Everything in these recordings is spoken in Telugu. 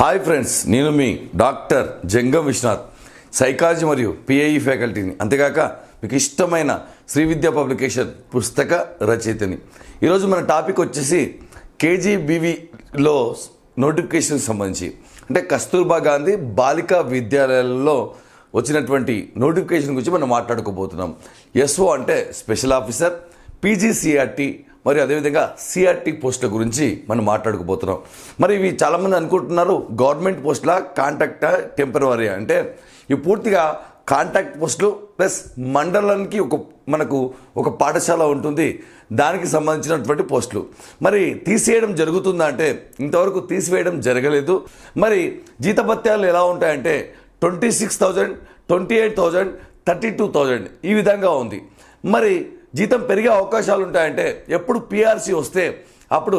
హాయ్ ఫ్రెండ్స్, నేను మీ డాక్టర్ జంగం విశ్వనాథ్, సైకాలజీ మరియు పిఐఈ ఫ్యాకల్టీని, అంతేకాక మీకు ఇష్టమైన శ్రీ విద్యా పబ్లికేషన్ పుస్తక రచయితని. ఈరోజు మన టాపిక్ వచ్చేసి కేజీబీవీలో నోటిఫికేషన్కి సంబంధించి, అంటే కస్తూర్బా గాంధీ బాలికా విద్యాలయాలలో వచ్చినటువంటి నోటిఫికేషన్ గురించి మనం మాట్లాడుకోబోతున్నాం. ఎస్ఓ అంటే స్పెషల్ ఆఫీసర్, పీజీసీఆర్టీ మరియు అదేవిధంగా సిఆర్టీ పోస్టుల గురించి మనం మాట్లాడుకోబోతున్నాం. మరి ఇవి చాలామంది అనుకుంటున్నారు గవర్నమెంట్ పోస్టుల కాంట్రాక్ట్ టెంపరవరీ, అంటే ఇవి పూర్తిగా కాంట్రాక్ట్ పోస్టులు ప్లస్ మండలానికి మనకు ఒక పాఠశాల ఉంటుంది, దానికి సంబంధించినటువంటి పోస్టులు. మరి తీసేయడం జరుగుతుందా అంటే ఇంతవరకు తీసివేయడం జరగలేదు. మరి జీతభత్యాలు ఎలా ఉంటాయంటే 26,000, 28,000, 32,000 ఈ విధంగా ఉంది. మరి జీతం పెరిగే అవకాశాలు ఉంటాయంటే ఎప్పుడు పిఆర్సీ వస్తే అప్పుడు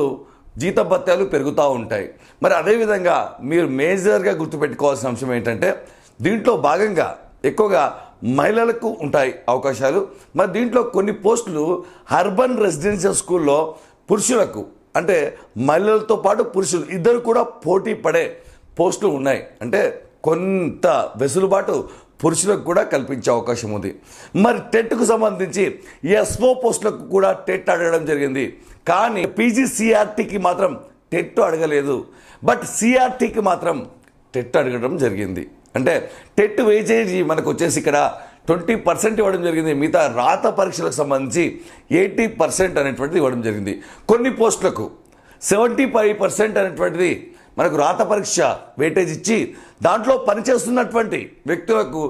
జీతభత్యాలు పెరుగుతూ ఉంటాయి. మరి అదేవిధంగా మీరు మేజర్గా గుర్తుపెట్టుకోవాల్సిన అంశం ఏంటంటే దీంట్లో భాగంగా ఎక్కువగా మహిళలకు ఉంటాయి అవకాశాలు. మరి దీంట్లో కొన్ని పోస్టులు అర్బన్ రెసిడెన్షియల్ స్కూల్లో పురుషులకు, అంటే మహిళలతో పాటు పురుషులు ఇద్దరు కూడా పోటీ పడే పోస్టులు ఉన్నాయి. అంటే కొంత వెసులుబాటు పురుషులకు కూడా కల్పించే అవకాశం ఉంది. మరి టెట్కు సంబంధించి ఎస్ఓ పోస్టులకు కూడా టెట్ అడగడం జరిగింది, కానీ పీజీసీఆర్టీకి మాత్రం టెట్ అడగలేదు. బట్ సిఆర్టీకి మాత్రం టెట్ అడగడం జరిగింది. అంటే టెట్ వేజేజ్ మనకు వచ్చేసి ఇక్కడ 20% ఇవ్వడం జరిగింది. మిగతా రాత పరీక్షలకు సంబంధించి 80% అనేటువంటిది ఇవ్వడం జరిగింది. కొన్ని పోస్టులకు 75% అనేటువంటిది మనకు రాత పరీక్ష వెయిటేజ్ ఇచ్చి దాంట్లో పనిచేస్తున్నటువంటి వ్యక్తులకు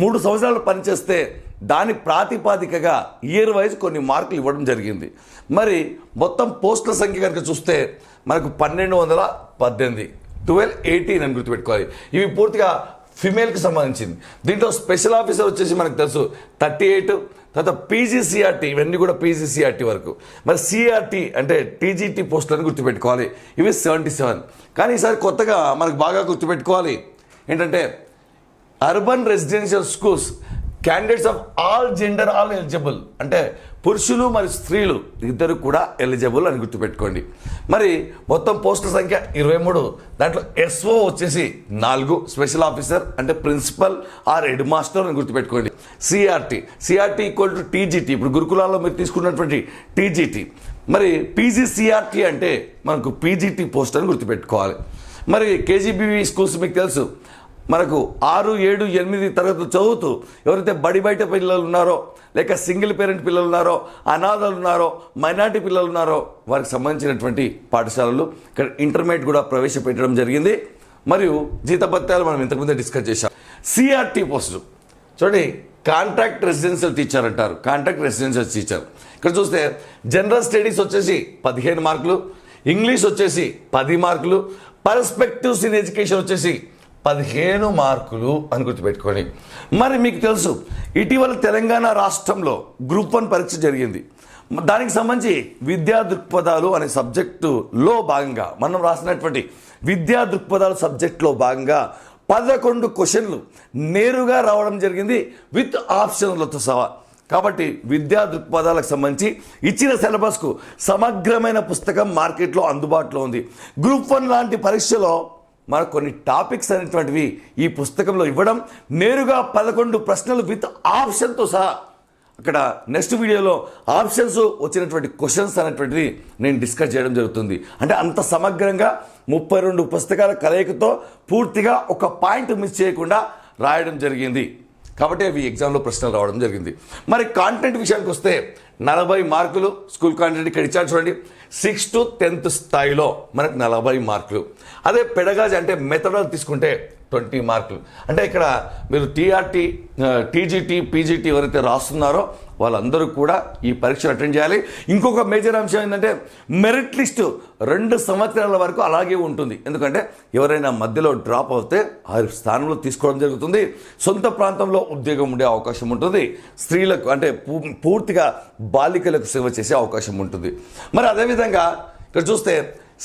3 సంవత్సరాలు పనిచేస్తే దాని ప్రాతిపాదికగా ఇయర్ వైజ్ కొన్ని మార్కులు ఇవ్వడం జరిగింది. మరి మొత్తం పోస్టుల సంఖ్య కనుక చూస్తే మనకు 1218, 1218 అని గుర్తుపెట్టుకోవాలి. ఇవి పూర్తిగా ఫిమేల్కి సంబంధించింది. దీంట్లో స్పెషల్ ఆఫీసర్ వచ్చేసి మనకు తెలుసు 38, తర్వాత పీజీసీఆర్టీ, ఇవన్నీ కూడా పీజీసీఆర్టీ వరకు. మరి సిఆర్టీ అంటే టీజీటీ పోస్టులను గుర్తుపెట్టుకోవాలి, ఇవి 77. కానీ ఈసారి కొత్తగా మనకు బాగా గుర్తుపెట్టుకోవాలి ఏంటంటే urban residential schools candidates of all gender all eligible, అంటే పురుషులు మరియు స్త్రీలు ఇద్దరు కూడా ఎలిజిబుల్ అని గుర్తుపెట్టుకోండి. మరి మొత్తం పోస్టుల సంఖ్య 23. దాంట్లో ఎస్ఓ వచ్చేసి 4, స్పెషల్ ఆఫీసర్ అంటే ప్రిన్సిపల్ ఆర్ హెడ్ మాస్టర్ అని గుర్తుపెట్టుకోండి. సిఆర్టీ ఈక్వల్ టు టీజీటీ, ఇప్పుడు గురుకులాల్లో మీరు తీసుకున్నటువంటి టీజీటీ. మరి పీజీసీఆర్టీ అంటే మనకు పీజీటీ పోస్ట్ అని గుర్తుపెట్టుకోవాలి. మరి కేజీబీవీ స్కూల్స్ మీకు తెలుసు, మనకు 6, 7, 8 తరగతులు చదువుతూ ఎవరైతే బయట పిల్లలు ఉన్నారో, లేక సింగిల్ పేరెంట్ పిల్లలు ఉన్నారో, అనాథలు ఉన్నారో, మైనార్టీ పిల్లలు ఉన్నారో వారికి సంబంధించినటువంటి పాఠశాలలు ఇక్కడ ఇంటర్మీడియట్ కూడా ప్రవేశపెట్టడం జరిగింది. మరియు జీతభత్యాలు మనం ఇంతకుముందే డిస్కస్ చేశాం. సిఆర్టీ పోస్టులు చూడండి, కాంట్రాక్ట్ రెసిడెన్షియల్ టీచర్ అంటారు, కాంట్రాక్ట్ రెసిడెన్షియల్ టీచర్. ఇక్కడ చూస్తే జనరల్ స్టడీస్ వచ్చేసి 15 మార్కులు, ఇంగ్లీష్ వచ్చేసి 10 మార్కులు, పర్స్పెక్టివ్స్ ఇన్ ఎడ్యుకేషన్ వచ్చేసి 15 మార్కులు అని గుర్తుపెట్టుకోండి. మరి మీకు తెలుసు ఇటీవల తెలంగాణ రాష్ట్రంలో గ్రూప్ 1 పరీక్ష జరిగింది. దానికి సంబంధించి విద్యా దృక్పథాలు అనే సబ్జెక్టులో భాగంగా మనం రాసినటువంటి విద్యా దృక్పథాలు సబ్జెక్టులో భాగంగా 11 క్వశ్చన్లు నేరుగా రావడం జరిగింది విత్ ఆప్షన్లతో సహా. కాబట్టి విద్యా దృక్పథాలకు సంబంధించి ఇచ్చిన సిలబస్కు సమగ్రమైన పుస్తకం మార్కెట్లో అందుబాటులో ఉంది. గ్రూప్ 1 లాంటి పరీక్షలో మనకు కొన్ని టాపిక్స్ అనేటువంటివి ఈ పుస్తకంలో ఇవ్వడం, నేరుగా 11 ప్రశ్నలు విత్ ఆప్షన్తో సహా. అక్కడ నెక్స్ట్ వీడియోలో ఆప్షన్స్ వచ్చినటువంటి క్వశ్చన్స్ అనేటువంటిది నేను డిస్కస్ చేయడం జరుగుతుంది. అంటే అంత సమగ్రంగా 32 పుస్తకాల కలయికతో పూర్తిగా ఒక పాయింట్ మిస్ చేయకుండా రాయడం జరిగింది. కాబట్టి అవి ఎగ్జామ్లో ప్రశ్నలు రావడం జరిగింది. మరి కాంటెంట్ విషయానికి వస్తే 40 మార్కులు స్కూల్ కాంటెంట్ ఇక్కడ ఇచ్చారు చూడండి. 6th to 10th స్థాయిలో మనకు 40 మార్కులు. అదే పెడగాజీ అంటే మెథడాలజీ తీసుకుంటే 20 మార్కులు. అంటే ఇక్కడ మీరు టీఆర్టీ, టీజీటీ, పీజీటీ ఎవరైతే రాస్తున్నారో వాళ్ళందరూ కూడా ఈ పరీక్షను అటెండ్ చేయాలి. ఇంకొక మేజర్ అంశం ఏంటంటే మెరిట్ లిస్టు 2 సంవత్సరాల వరకు అలాగే ఉంటుంది. ఎందుకంటే ఎవరైనా మధ్యలో డ్రాప్ అవుతే ఆ స్థానంలో తీసుకోవడం జరుగుతుంది. సొంత ప్రాంతంలో ఉద్యోగం ఉండే అవకాశం ఉంటుంది. స్త్రీలకు అంటే పూర్తిగా బాలికలకు సేవ చేసే అవకాశం ఉంటుంది. మరి అదేవిధంగా ఇక్కడ చూస్తే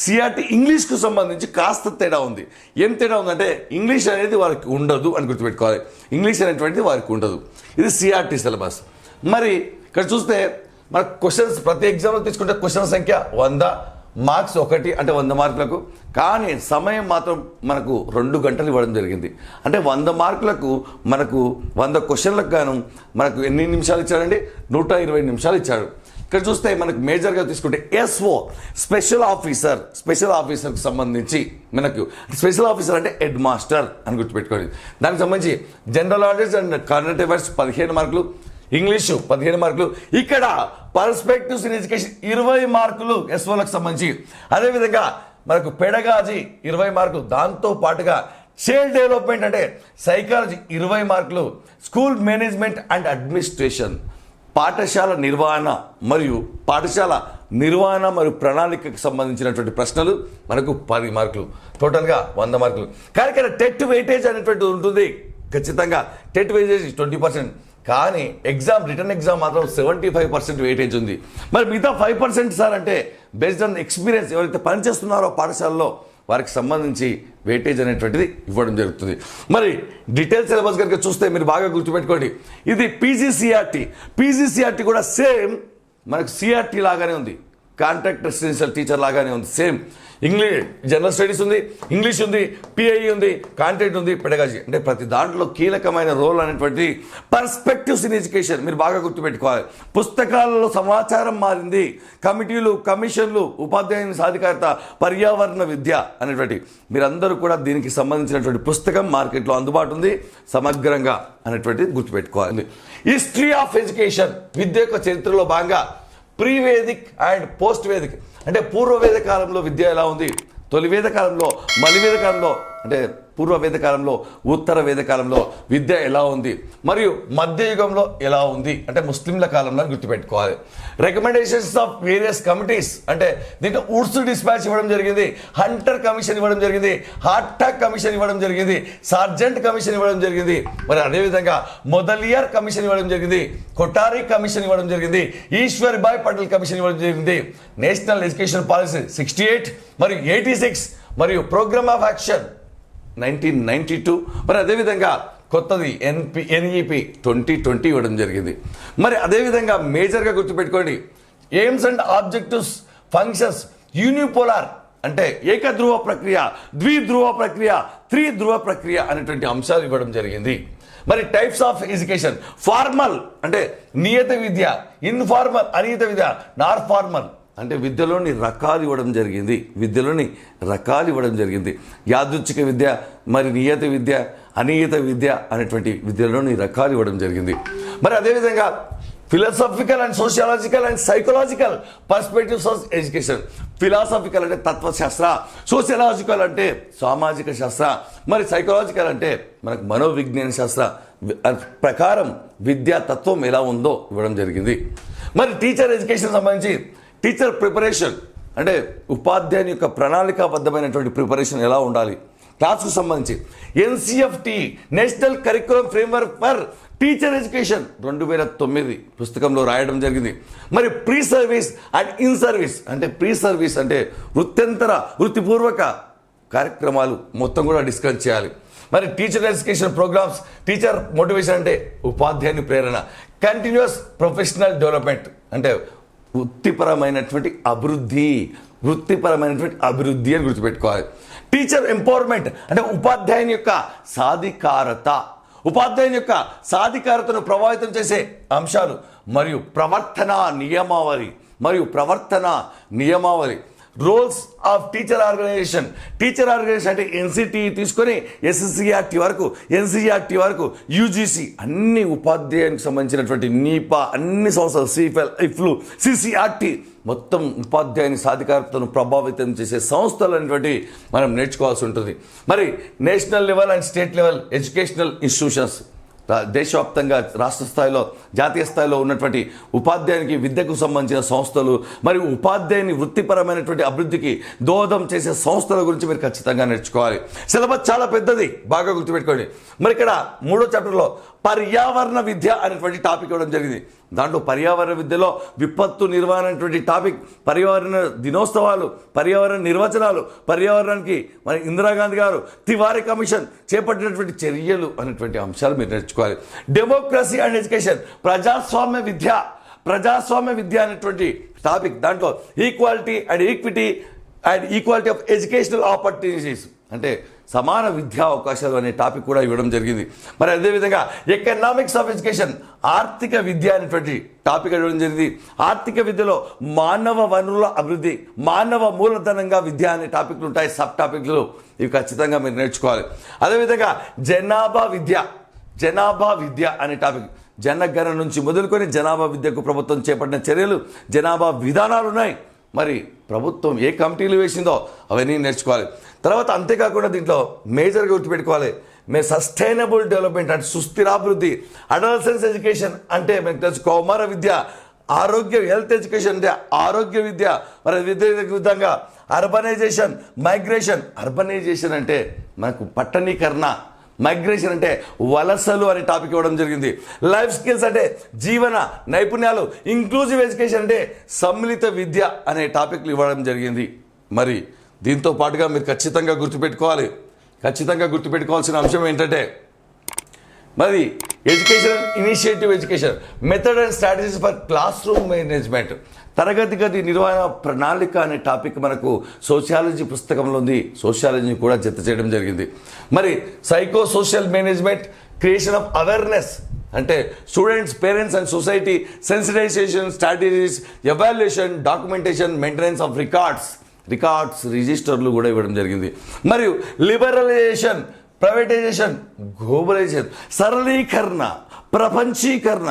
సిఆర్టీ ఇంగ్లీష్కు సంబంధించి కాస్త తేడా ఉంది. ఏం తేడా ఉందంటే ఇంగ్లీష్ అనేది వారికి ఉండదు అని గుర్తుపెట్టుకోవాలి. ఇంగ్లీష్ అనేటువంటిది వారికి ఉండదు. ఇది సిఆర్టీ సిలబస్. మరి ఇక్కడ చూస్తే మన క్వశ్చన్స్ ప్రతి ఎగ్జామ్లో తీసుకుంటే క్వశ్చన్ సంఖ్య 100, మార్క్స్ 1 అంటే 100 మార్కులకు, కానీ సమయం మాత్రం మనకు 2 గంటలు ఇవ్వడం జరిగింది. అంటే 100 మార్కులకు మనకు 100 క్వశ్చన్లకు గాను మనకు ఎన్ని నిమిషాలు ఇచ్చాడండి? 120 నిమిషాలు ఇచ్చాడు. ఇక్కడ చూస్తే మనకు మేజర్గా తీసుకుంటే ఎస్ఓ స్పెషల్ ఆఫీసర్కి సంబంధించి మనకు స్పెషల్ ఆఫీసర్ అంటే హెడ్ మాస్టర్ అని గుర్తుపెట్టుకోండి. దానికి సంబంధించి general knowledge and current affairs 15 మార్కులు, ఇంగ్లీషు 15 మార్కులు, ఇక్కడ పర్స్పెక్టివ్స్ ఇన్ ఎడ్యుకేషన్ 20 మార్కులు ఎస్ఓలకు సంబంధించి. అదేవిధంగా మనకు పెడగాజీ 20 మార్కులు, దాంతో పాటుగా చైల్డ్ డెవలప్మెంట్ అంటే సైకాలజీ 20 మార్కులు, స్కూల్ మేనేజ్మెంట్ అండ్ అడ్మినిస్ట్రేషన్ పాఠశాల నిర్వహణ మరియు ప్రణాళికకు సంబంధించినటువంటి ప్రశ్నలు మనకు 10 మార్కులు, టోటల్గా 100 మార్కులు. కానీ ఇక్కడ టెట్ వెయిటేజ్ అనేటువంటి ఉంటుంది. ఖచ్చితంగా టెట్ వెయిటేజ్ 20%, కానీ రిటర్న్ ఎగ్జామ్ మాత్రం 75% వెయిటేజ్ ఉంది. మరి మిగతా 5% సార్ అంటే బేస్డ్ ఆన్ ఎక్స్పీరియన్స్ ఎవరైతే పనిచేస్తున్నారో పాఠశాలలో వారికి సంబంధించి వెయిటేజ్ అనేటువంటిది ఇవ్వడం జరుగుతుంది. మరి డీటెయిల్ సిలబస్ కనుక చూస్తే మీరు బాగా గుర్తుపెట్టుకోండి, ఇది పీజీసీఆర్టీ కూడా సేమ్ మనకు సిఆర్టీ లాగానే ఉంది, కాంట్రాక్ట్ రెసిడెన్షియల్ టీచర్ లాగానే ఉంది. సేమ్ ఇంగ్లీష్ జనరల్ స్టడీస్ ఉంది, ఇంగ్లీష్ ఉంది, పిఐ ఉంది, కాంటెంట్ ఉంది, పెడగాజీ. అంటే ప్రతి దాంట్లో కీలకమైన రోల్ అనేటువంటి పర్స్పెక్టివ్స్ ఇన్ ఎడ్యుకేషన్ మీరు బాగా గుర్తుపెట్టుకోవాలి. పుస్తకాలలో సమాచారం మారింది, కమిటీలు, కమిషన్లు, ఉపాధ్యాయుని సాధికారత, పర్యావరణ విద్య అనేటువంటి మీరందరూ కూడా దీనికి సంబంధించినటువంటి పుస్తకం మార్కెట్లో అందుబాటు ఉంది, సమగ్రంగా అనేటువంటిది గుర్తుపెట్టుకోవాలి. హిస్టరీ ఆఫ్ ఎడ్యుకేషన్ విద్య యొక్క చరిత్రలో భాగంగా ప్రీవేదిక్ అండ్ పోస్ట్ వేదిక్ అంటే పూర్వవేద కాలంలో విద్య ఎలా ఉంది, తొలి వేద కాలంలో, మలి వేద కాలంలో అంటే పూర్వ వేద కాలంలో, ఉత్తర వేద కాలంలో విద్య ఎలా ఉంది, మరియు మధ్యయుగంలో ఎలా ఉంది అంటే ముస్లింల కాలంలో గుర్తుపెట్టుకోవాలి. రికమెండేషన్స్ ఆఫ్ వేరియస్ కమిటీస్ అంటే దీంట్లో వుడ్స్ డిస్పాచ్ ఇవ్వడం జరిగింది, హంటర్ కమిషన్ ఇవ్వడం జరిగింది, హార్టాక్ కమిషన్ ఇవ్వడం జరిగింది, సార్జెంట్ కమిషన్ ఇవ్వడం జరిగింది, మరి అదేవిధంగా మొదలియార్ కమిషన్ ఇవ్వడం జరిగింది, కొటారి కమిషన్ ఇవ్వడం జరిగింది, ఈశ్వర్ భాయ్ పటేల్ కమిషన్ ఇవ్వడం జరిగింది, నేషనల్ ఎడ్యుకేషన్ పాలసీ 68 మరియు 86 మరియు ప్రోగ్రామ్ ఆఫ్ యాక్షన్ 1992, మరి అదేవిధంగా కొత్తది ఎన్ఈపి 2020 ఇవ్వడం జరిగింది. మరి అదేవిధంగా మేజర్గా గుర్తుపెట్టుకోండి, aims and objectives, functions, unipolar అంటే ఏకధ్రువ ప్రక్రియ, ద్విధ్రువ ప్రక్రియ, త్రిధ్రువ ప్రక్రియ అనేటువంటి అంశాలు ఇవ్వడం జరిగింది. మరి టైప్స్ ఆఫ్ ఎడ్యుకేషన్, ఫార్మల్ అంటే నియత విద్య, ఇన్ఫార్మల్ అనియత విద్య, నార్ ఫార్మల్ అంటే విద్యలోని రకాలు ఇవ్వడం జరిగింది. యాదృచ్ఛిక విద్య, మరి నియత విద్య, అనియత విద్య అనేటువంటి విద్యలోని రకాలు ఇవ్వడం జరిగింది. మరి అదేవిధంగా philosophical and sociological and psychological perspectives of education. Philosophical అంటే తత్వశాస్త్ర, సోషియాలజికల్ అంటే సామాజిక శాస్త్ర, మరి సైకలాజికల్ అంటే మనకు మనోవిజ్ఞాన శాస్త్ర ప్రకారం విద్యా తత్వం ఎలా ఉందో ఇవ్వడం జరిగింది. మరి టీచర్ ఎడ్యుకేషన్ సంబంధించి టీచర్ ప్రిపరేషన్ అంటే ఉపాధ్యాయుని యొక్క ప్రణాళికాబద్ధమైనటువంటి ప్రిపరేషన్ ఎలా ఉండాలి, క్లాస్కు సంబంధించి NCFT national curriculum framework for teacher education 2009 పుస్తకంలో రాయడం జరిగింది. మరి pre service and in service అంటే ప్రీ సర్వీస్ అంటే వృత్తిపూర్వక కార్యక్రమాలు మొత్తం కూడా డిస్కస్ చేయాలి. మరి teacher education programmes, teacher motivation అంటే ఉపాధ్యాయుని ప్రేరణ, కంటిన్యూస్ ప్రొఫెషనల్ డెవలప్మెంట్ అంటే వృత్తిపరమైనటువంటి అభివృద్ధి అని గుర్తుపెట్టుకోవాలి. టీచర్ ఎంపవర్మెంట్ అంటే ఉపాధ్యాయుని యొక్క సాధికారతను ప్రభావితం చేసే అంశాలు మరియు ప్రవర్తన నియమావళి రోల్స్ ఆఫ్ టీచర్ ఆర్గనైజేషన్ అంటే ఎన్సిటి తీసుకొని ఎన్సీఆర్టీ వరకు యూజీసీ అన్ని ఉపాధ్యాయునికి సంబంధించినటువంటి నీపా అన్ని సంస్థలు, సిఫెల్, ఇఫ్లు, సిసిఆర్టీ మొత్తం ఉపాధ్యాయుని సాధికారతను ప్రభావితం చేసే సంస్థలు అనేటువంటి మనం నేర్చుకోవాల్సి ఉంటుంది. మరి national level and state level educational institutions దేశవ్యాప్తంగా, రాష్ట్ర స్థాయిలో, జాతీయ స్థాయిలో ఉన్నటువంటి ఉపాధ్యాయునికి విద్యకు సంబంధించిన సంస్థలు మరియు ఉపాధ్యాయుని వృత్తిపరమైనటువంటి అభివృద్ధికి దోహదం చేసే సంస్థల గురించి మీరు ఖచ్చితంగా నేర్చుకోవాలి. సిలబస్ చాలా పెద్దది, బాగా గుర్తుపెట్టుకోండి. మరి ఇక్కడ 3వ చాప్టర్లో పర్యావరణ విద్య అనేటువంటి టాపిక్ ఇవ్వడం జరిగింది. దాంట్లో పర్యావరణ విద్యలో విపత్తు నిర్వహణ అనేటువంటి టాపిక్, పర్యావరణ దినోత్సవాలు, పర్యావరణ నిర్వచనాలు, పర్యావరణానికి మన ఇందిరాగాంధీ గారు తివారీ కమిషన్ చేపట్టినటువంటి చర్యలు అనేటువంటి అంశాలు మీరు నేర్చుకోవాలి. డెమోక్రసీ అండ్ ఎడ్యుకేషన్, ప్రజాస్వామ్య విద్య అనేటువంటి టాపిక్. దాంట్లో equality and equity and equality of educational opportunities అంటే సమాన విద్యా అవకాశాలు అనే టాపిక్ కూడా ఇవ్వడం జరిగింది. మరి అదేవిధంగా ఎకనామిక్స్ ఆఫ్ ఎడ్యుకేషన్ ఆర్థిక విద్య అనేటువంటి టాపిక్ ఇవ్వడం జరిగింది. ఆర్థిక విద్యలో మానవ వనరుల అభివృద్ధి, మానవ మూలధనంగా విద్య అనే టాపిక్లు ఉంటాయి, సబ్ టాపిక్లు. ఇవి ఖచ్చితంగా మీరు నేర్చుకోవాలి. అదేవిధంగా జనాభా విద్య అనే టాపిక్, జనగణన నుంచి మొదలుకొని జనాభా విద్యకు ప్రభుత్వం చేపట్టిన చర్యలు, జనాభా విధానాలు ఉన్నాయి. మరి ప్రభుత్వం ఏ కమిటీలు వేసిందో అవన్నీ నేర్చుకోవాలి. తర్వాత అంతేకాకుండా దీంట్లో మేజర్గా గుర్తుపెట్టుకోవాలి, సస్టైనబుల్ డెవలప్మెంట్ అంటే సుస్థిరాభివృద్ధి. అడల్సెన్స్ ఎడ్యుకేషన్ అంటే మీకు తెలుసు కౌమార విద్య, ఆరోగ్య హెల్త్ ఎడ్యుకేషన్ అంటే ఆరోగ్య విద్య. మరి విధంగా అర్బనైజేషన్, మైగ్రేషన్. అర్బనైజేషన్ అంటే మనకు పట్టణీకరణ, మైగ్రేషన్ అంటే వలసలు అనే టాపిక్ ఇవ్వడం జరిగింది. లైఫ్ స్కిల్స్ అంటే జీవన నైపుణ్యాలు. ఇంక్లూజివ్ ఎడ్యుకేషన్ అంటే సమ్మిళిత విద్య అనే టాపిక్లు ఇవ్వడం జరిగింది. మరి దీంతో పాటుగా మీరు ఖచ్చితంగా గుర్తుపెట్టుకోవాల్సిన అంశం ఏంటంటే మరి initiative education, method and strategies for class room management, తరగతి గది నిర్వహణ ప్రణాళిక అనే టాపిక్ మనకు సోషియాలజీ పుస్తకంలో ఉంది. సోషియాలజీని కూడా జత చేయడం జరిగింది. మరి psycho social management, creation of awareness అంటే students, parents and society, sensitisation strategies, evaluation, documentation, maintenance of records రిజిస్టర్లు కూడా ఇవ్వడం జరిగింది. మరియు లిబరలైజేషన్, ప్రైవేటైజేషన్, గ్లోబలైజేషన్, సరళీకరణ, ప్రపంచీకరణ,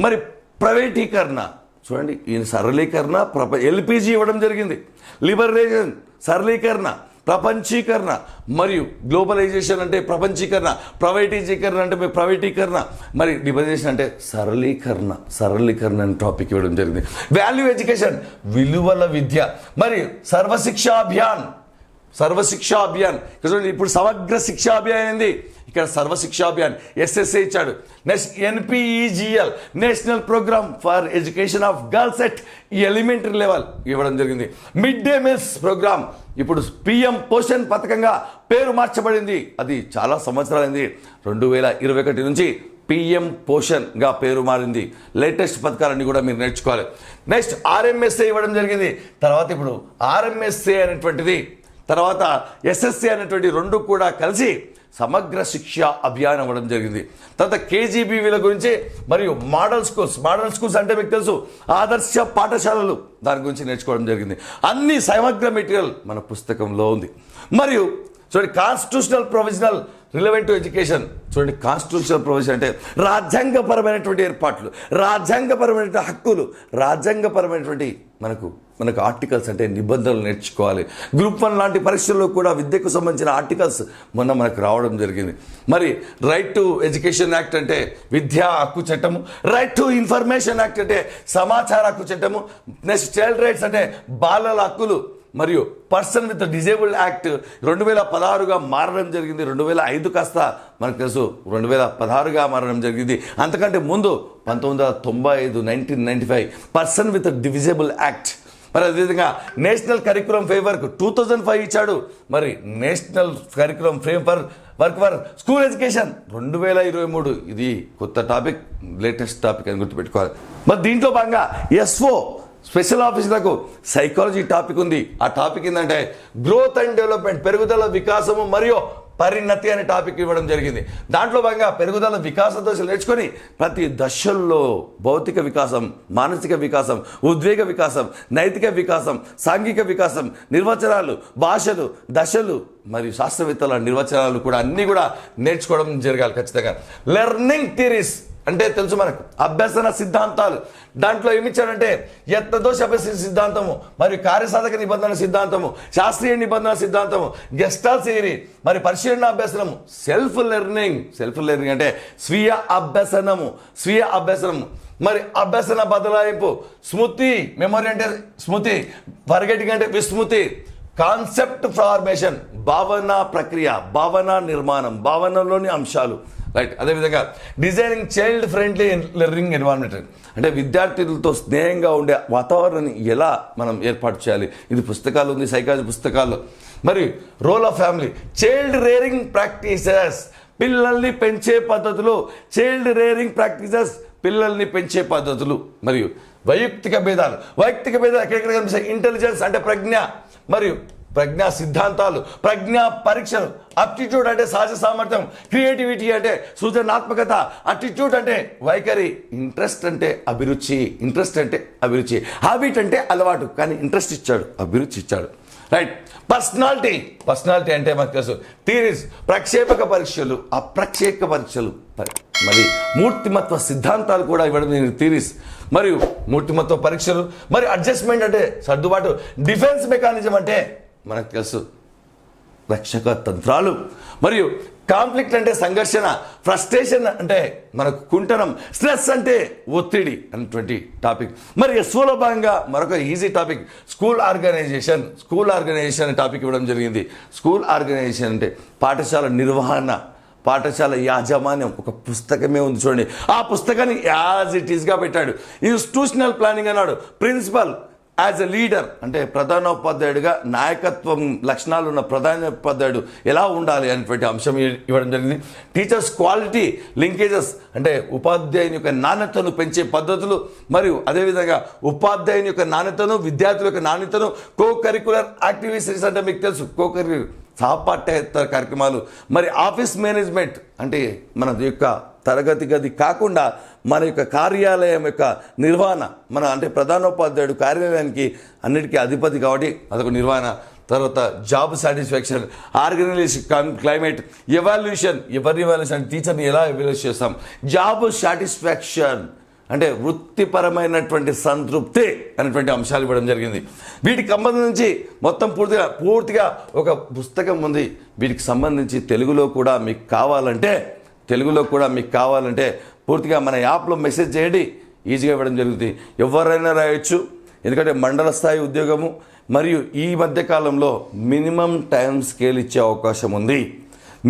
మరి ప్రైవేటీకరణ. చూడండి, ఈ సరళీకరణ ఎల్పిజి ఇవ్వడం జరిగింది. లిబరలైజేషన్ సరళీకరణ, ప్రపంచీకరణ, మరియు గ్లోబలైజేషన్ అంటే ప్రపంచీకరణ, ప్రైవేటీకరణ అంటే ప్రైవేటీకరణ, మరి లిబరలైజేషన్ అంటే సరళీకరణ అనే టాపిక్ ఇవ్వడం జరిగింది. వాల్యూ ఎడ్యుకేషన్ విలువల విద్య, మరి సర్వశిక్షా అభియాన్. ఇప్పుడు సమగ్ర శిక్షా అభియాన్ అయింది, ఇక్కడ సర్వశిక్షా అభియాన్ ఎస్ఎస్ఏ ఇచ్చాడు. Next NPEGL, national program for education of girls at elementary level ఇవ్వడం జరిగింది. మిడ్ డే మీల్స్ ప్రోగ్రామ్ ఇప్పుడు PM పోషణ్ పథకంగా పేరు మార్చబడింది. అది చాలా సంవత్సరాలైంది, 2021 నుంచి PM పోషణ్గా పేరు మారింది. లేటెస్ట్ పథకాలన్నీ కూడా మీరు నేర్చుకోవాలి. నెక్స్ట్ RMSA ఇవ్వడం జరిగింది. తర్వాత ఇప్పుడు RMSA అనేటువంటిది, తర్వాత SSA అనేటువంటి రెండు కూడా కలిసి సమగ్ర శిక్ష అభియాన్ అవ్వడం జరిగింది. తర్వాత KGBVల గురించి మరియు మోడల్ స్కూల్స్ అంటే మీకు తెలుసు ఆదర్శ పాఠశాలలు, దాని గురించి నేర్చుకోవడం జరిగింది. అన్ని సమగ్ర మెటీరియల్ మన పుస్తకంలో ఉంది. మరియు చూడండి constitutional provisional relevant to education. చూడండి కాన్స్టిట్యూషనల్ ప్రొవిజన్ అంటే రాజ్యాంగపరమైనటువంటి ఏర్పాట్లు, రాజ్యాంగపరమైన హక్కులు, రాజ్యాంగపరమైనటువంటి మనకు ఆర్టికల్స్ అంటే నిబంధనలు నేర్చుకోవాలి. గ్రూప్ 1 లాంటి పరీక్షల్లో కూడా విద్యకు సంబంధించిన ఆర్టికల్స్ మొన్న మనకు రావడం జరిగింది. మరి రైట్ టు ఎడ్యుకేషన్ యాక్ట్ అంటే విద్యా హక్కు చట్టము, రైట్ టు ఇన్ఫర్మేషన్ యాక్ట్ అంటే సమాచార హక్కు చట్టము, నెక్స్ట్ చైల్డ్ రైట్స్ అంటే బాలల హక్కులు, మరియు పర్సన్ విత్ డిజేబుల్డ్ యాక్ట్ 2016గా మారడం జరిగింది. 2005 కాస్త మనకు తెలుసు 2016గా మారడం జరిగింది. అంతకంటే ముందు 1995 పర్సన్ విత్ డివిజబుల్ యాక్ట్. మరి అదేవిధంగా నేషనల్ కరికులం ఫ్రేమ్వర్క్ 2005 ఇచ్చాడు. మరి national curriculum framework for school education 2023. ఇది కొత్త టాపిక్, లేటెస్ట్ టాపిక్ అని గుర్తుపెట్టుకోవాలి. మరి దీంట్లో భాగంగా SO స్పెషల్ ఆఫీసర్లకు సైకాలజీ టాపిక్ ఉంది. ఆ టాపిక్ ఏంటంటే గ్రోత్ అండ్ డెవలప్మెంట్, పెరుగుదల, వికాసము మరియు పరిణతి అనే టాపిక్ ఇవ్వడం జరిగింది. దాంట్లో భాగంగా పెరుగుదల వికాస దశలు నేర్చుకొని ప్రతి దశల్లో భౌతిక వికాసం, మానసిక వికాసం, ఉద్వేగ వికాసం, నైతిక వికాసం, సాంఘిక వికాసం, నిర్వచనాలు, భాషలు, దశలు మరియు శాస్త్రవేత్తల నిర్వచనాలు కూడా అన్నీ కూడా నేర్చుకోవడం జరగాలి ఖచ్చితంగా. లెర్నింగ్ థియరీస్ అంటే తెలుసు మనకు అభ్యసన సిద్ధాంతాలు. దాంట్లో ఏమిచ్చాడంటే యత్నదోష అభ్యసన సిద్ధాంతము, మరియు కార్యసాధక నిబంధన సిద్ధాంతము, శాస్త్రీయ నిబంధన సిద్ధాంతము, గెస్టాల్ థియరీ, మరి పరిశీలన అభ్యసనము, సెల్ఫ్ లెర్నింగ్ అంటే స్వీయ అభ్యసనము, మరి అభ్యసన బదలాయింపు, స్మృతి మెమొరీ అంటే స్మృతి, ఫర్గెటింగ్ అంటే విస్మృతి, కాన్సెప్ట్ ఫార్మేషన్ భావన ప్రక్రియ, భావన నిర్మాణం, భావనలోని అంశాలు, రైట్. అదేవిధంగా designing child friendly learning environment అంటే విద్యార్థులతో స్నేహంగా ఉండే వాతావరణాన్ని ఎలా మనం ఏర్పాటు చేయాలి. ఇది పుస్తకాలు ఉంది, సైకాలజీ పుస్తకాల్లో. మరి role of family, child rearing practices, పిల్లల్ని పెంచే పద్ధతులు, చైల్డ్ రేరింగ్ ప్రాక్టీసెస్, పిల్లల్ని పెంచే పద్ధతులు మరియు వైయక్తిక భేదాలు ఎక్కడెక్కడ కనిపిస్తాయి? ఇంటెలిజెన్స్ అంటే ప్రజ్ఞ మరియు ప్రజ్ఞా సిద్ధాంతాలు, ప్రజ్ఞా పరీక్షలు, అప్టిట్యూడ్ అంటే సహజ సామర్థ్యం, క్రియేటివిటీ అంటే సృజనాత్మకత, అటిట్యూడ్ అంటే వైఖరి, ఇంట్రెస్ట్ అంటే అభిరుచి, హ్యాబిట్ అంటే అలవాటు, కానీ ఇంట్రెస్ట్ ఇచ్చాడు, అభిరుచి ఇచ్చాడు. రైట్. పర్సనాలిటీ అంటే మనకు తెలుసు. థియరీస్, ప్రక్షేపక పరీక్షలు, అప్రక్షేపక పరీక్షలు, మరి మూర్తిమత్వ సిద్ధాంతాలు కూడా ఇవ్వడం థియరీస్ మరియు మూర్తిమత్వ పరీక్షలు, మరియు అడ్జస్ట్మెంట్ అంటే సర్దుబాటు, డిఫెన్స్ మెకానిజం అంటే మనకు తెలుసు రక్షక తంత్రాలు, మరియు కాన్ఫ్లిక్ట్ అంటే సంఘర్షణ, ఫ్రస్ట్రేషన్ అంటే మనకు కుంటనం, స్ట్రెస్ అంటే ఒత్తిడి అనేటువంటి టాపిక్. మరి ఎస్ఓలో భాగంగా మరొక easy topic school organization topic ఇవ్వడం జరిగింది. స్కూల్ ఆర్గనైజేషన్ అంటే పాఠశాల నిర్వహణ, పాఠశాల యాజమాన్యం. ఒక పుస్తకమే ఉంది చూడండి, ఆ పుస్తకాన్ని యాజ్ ఇట్ ఈస్గా పెట్టాడు. ఇన్స్టిట్యూషనల్ ప్లానింగ్ అన్నాడు. ప్రిన్సిపల్ యాజ్ ఎ లీడర్ అంటే ప్రధానోపాధ్యాయుడిగా నాయకత్వం లక్షణాలు ఉన్న ప్రధానోపాధ్యాయుడు ఎలా ఉండాలి అనేటువంటి అంశం ఇవ్వడం జరిగింది. టీచర్స్ క్వాలిటీ లింకేజెస్ అంటే ఉపాధ్యాయుని యొక్క నాణ్యతను పెంచే పద్ధతులు, మరియు అదేవిధంగా ఉపాధ్యాయుని యొక్క నాణ్యతను, విద్యార్థుల యొక్క నాణ్యతను, కో కరికులర్ యాక్టివిటీస్ అంటే మీకు తెలుసు సహపాఠ్యేతర కార్యక్రమాలు, మరి ఆఫీస్ మేనేజ్మెంట్ అంటే మన యొక్క తరగతి గది కాకుండా మన యొక్క కార్యాలయం యొక్క నిర్వహణ, మన అంటే ప్రధానోపాధ్యాయుడు కార్యాలయానికి అన్నిటికీ అధిపతి కాబట్టి అదొక నిర్వహణ. తర్వాత job satisfaction, organization climate, evaluation అంటే టీచర్ని ఎలా ఎవాల్యూట్ చేస్తాం, జాబ్ సాటిస్ఫాక్షన్ అంటే వృత్తిపరమైనటువంటి సంతృప్తి అనేటువంటి అంశాలు ఇవ్వడం జరిగింది. వీటికి సంబంధించి మొత్తం పూర్తిగా ఒక పుస్తకం ఉంది. వీటికి సంబంధించి తెలుగులో కూడా మీకు కావాలంటే పూర్తిగా మన యాప్లో మెసేజ్ చేయండి, ఈజీగా ఇవ్వడం జరుగుతుంది. ఎవరైనా రాయొచ్చు, ఎందుకంటే మండల స్థాయి ఉద్యోగము, మరియు ఈ మధ్యకాలంలో మినిమం టైం స్కేల్ ఇచ్చే అవకాశం ఉంది.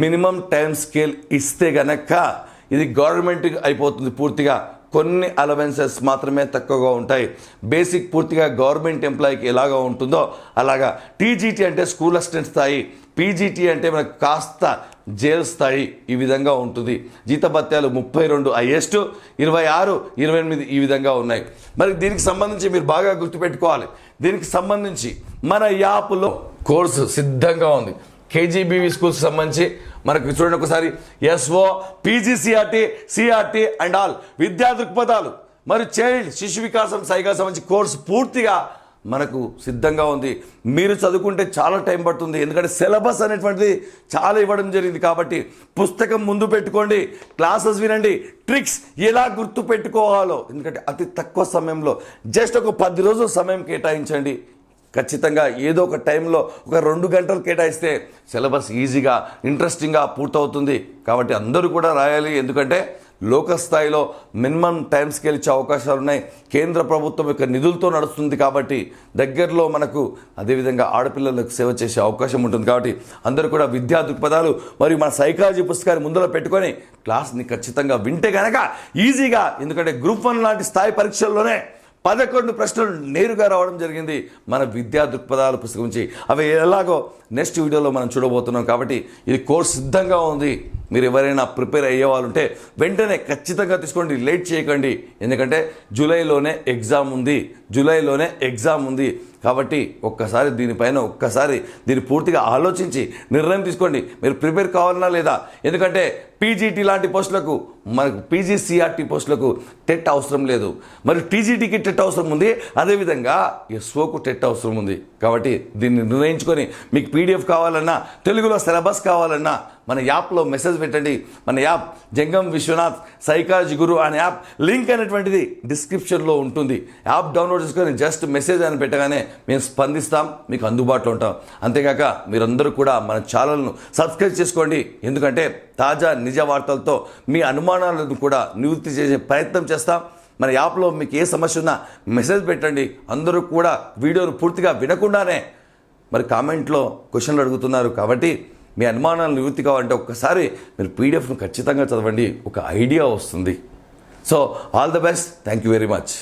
మినిమం టైం స్కేల్ ఇస్తే గనక ఇది గవర్నమెంట్ అయిపోతుంది. పూర్తిగా కొన్ని అలవెన్సెస్ మాత్రమే తక్కువగా ఉంటాయి. బేసిక్ పూర్తిగా గవర్నమెంట్ ఎంప్లాయీకి ఎలాగా ఉంటుందో అలాగా. టీజీటీ అంటే స్కూల్ అసిస్టెంట్ స్థాయి, పీజీటీ అంటే మనకు కాస్త జైలు స్థాయి, ఈ విధంగా ఉంటుంది. జీతభత్యాలు 32 హైయెస్ట్, 26, 28 ఈ విధంగా ఉన్నాయి. మరి దీనికి సంబంధించి మీరు బాగా గుర్తుపెట్టుకోవాలి. దీనికి సంబంధించి మన యాప్లో కోర్సు సిద్ధంగా ఉంది. కేజీబీవీ స్కూల్స్ సంబంధించి మనకు చూడండి ఒకసారి, SO, PGCRT, CRT and all విద్యా దృక్పథాలు, మరి చైల్డ్ శిశు వికాసం సైగా సంబంధించి కోర్సు పూర్తిగా మనకు సిద్ధంగా ఉంది. మీరు చదువుకుంటే చాలా టైం పడుతుంది, ఎందుకంటే సిలబస్ అనేటువంటిది చాలా ఇవ్వడం జరిగింది. కాబట్టి పుస్తకం ముందు పెట్టుకోండి, క్లాసెస్ వినండి, ట్రిక్స్ ఎలా గుర్తు పెట్టుకోవాలో, ఎందుకంటే అతి తక్కువ సమయంలో జస్ట్ ఒక 10 రోజుల సమయం కేటాయించండి. ఖచ్చితంగా ఏదో ఒక టైంలో ఒక 2 గంటలు కేటాయిస్తే సిలబస్ ఈజీగా ఇంట్రెస్టింగ్గా పూర్తవుతుంది. కాబట్టి అందరూ కూడా రాయాలి, ఎందుకంటే లోకల్ స్థాయిలో మినిమం టైం స్కేల్ ఇచ్చే అవకాశాలు ఉన్నాయి. కేంద్ర ప్రభుత్వం యొక్క నిధులతో నడుస్తుంది కాబట్టి దగ్గరలో మనకు అదేవిధంగా ఆడపిల్లలకు సేవ చేసే అవకాశం ఉంటుంది. కాబట్టి అందరూ కూడా విద్యా దృక్పథాలు మరియు మన సైకాలజీ పుస్తకాన్ని ముందర పెట్టుకొని క్లాస్ని ఖచ్చితంగా వింటే కనుక ఈజీగా, ఎందుకంటే గ్రూప్ 1 లాంటి స్థాయి పరీక్షల్లోనే 11 ప్రశ్నలు నేరుగా రావడం జరిగింది మన విద్యా దృక్పథాల పుస్తకం నుంచి. అవి ఎలాగో నెక్స్ట్ వీడియోలో మనం చూడబోతున్నాం. కాబట్టి ఇది కోర్స్ సిద్ధంగా ఉంది. మీరు ఎవరైనా ప్రిపేర్ అయ్యే వాళ్ళు ఉంటే వెంటనే ఖచ్చితంగా తీసుకోండి, లేట్ చేయకండి. ఎందుకంటే జూలైలోనే ఎగ్జామ్ ఉంది. కాబట్టి ఒక్కసారి దీన్ని పూర్తిగా ఆలోచించి నిర్ణయం తీసుకోండి. మీరు ప్రిపేర్ కావాలన్నా లేదా, ఎందుకంటే పీజీటీ లాంటి పోస్టులకు, మనకు పీజీసీఆర్టీ పోస్టులకు టెట్ అవసరం లేదు, మరి టీజీటీకి టెట్ అవసరం ఉంది, అదేవిధంగా ఎస్ఓకు టెట్ అవసరం ఉంది. కాబట్టి దీన్ని నిర్ణయించుకొని మీకు పీడిఎఫ్ కావాలన్నా, తెలుగులో సిలబస్ కావాలన్నా మన యాప్లో మెసేజ్ పెట్టండి. మన యాప్ జంగం విశ్వనాథ్ సైకాలజీ గురు అనే యాప్ లింక్ అనేటువంటిది డిస్క్రిప్షన్లో ఉంటుంది. యాప్ డౌన్లోడ్ చేసుకొని జస్ట్ మెసేజ్ అని పెట్టగానే మేము స్పందిస్తాం, మీకు అందుబాటులో ఉంటాం. అంతేకాక మీరందరూ కూడా మన ఛానల్ను సబ్స్క్రైబ్ చేసుకోండి, ఎందుకంటే తాజా నిజ వార్తలతో మీ అనుమానాలను కూడా నివృత్తి చేసే ప్రయత్నం చేస్తాం. మన యాప్లో మీకు ఏ సమస్య ఉన్నా మెసేజ్ పెట్టండి. అందరూ కూడా వీడియోను పూర్తిగా వినకుండానే మరి కామెంట్లో క్వశ్చన్లు అడుగుతున్నారు. కాబట్టి మీ అనుమానాలు నివృత్తి కావాలంటే ఒక్కసారి మీరు పీడిఎఫ్ను ఖచ్చితంగా చదవండి, ఒక ఐడియా వస్తుంది. So all the best, thank you very much.